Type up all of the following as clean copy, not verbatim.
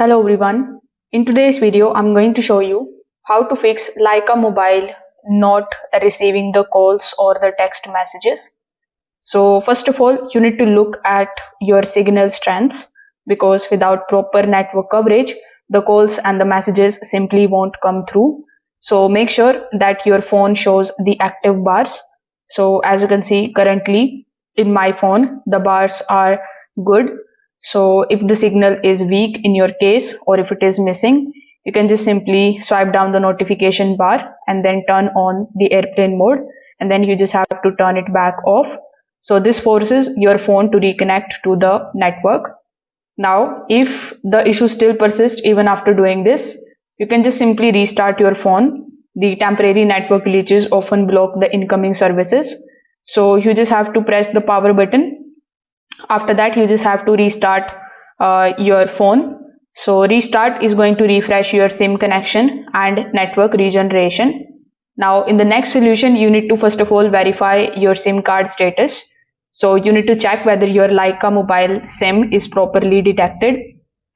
Hello everyone. In today's video, I'm going to show you how to fix Lycamobile not receiving the calls or the text messages. So first of all, you need to look at your signal strengths because without proper network coverage, the calls and the messages simply won't come through. So make sure that your phone shows the active bars. So as you can see currently in my phone, the bars are good. So if the signal is weak in your case or if it is missing, you can just simply swipe down the notification bar and then turn on the airplane mode, and then you just have to turn it back off. So this forces your phone to reconnect to the network. Now, if the issue still persists even after doing this, you can just simply restart your phone. The temporary network glitches often block the incoming services. So you just have to press the power button. After that, you just have to restart your phone. So restart is going to refresh your SIM connection and network regeneration. Now in the next solution, you need to first of all verify your SIM card status. So you need to check whether your Lycamobile SIM is properly detected.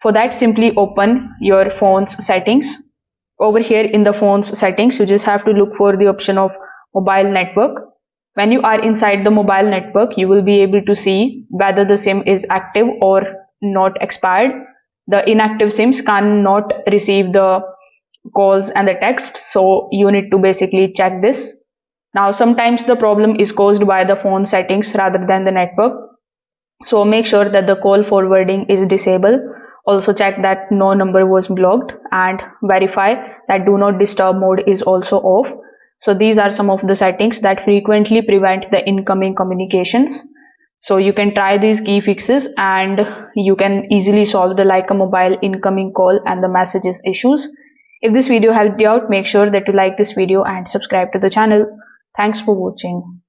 For that, simply open your phone's settings. Over here in the phone's settings, you just have to look for the option of mobile network. When you are inside the mobile network, you will be able to see whether the SIM is active or not expired. The inactive SIMs cannot receive the calls and the text, so you need to basically check this. Now sometimes the problem is caused by the phone settings rather than the network, so make sure that the call forwarding is disabled. Also check that no number was blocked and verify that do not disturb mode is also off. So these are some of the settings that frequently prevent the incoming communications. So you can try these key fixes and you can easily solve the Lycamobile incoming call and the messages issues. If this video helped you out, make sure that you like this video and subscribe to the channel. Thanks for watching.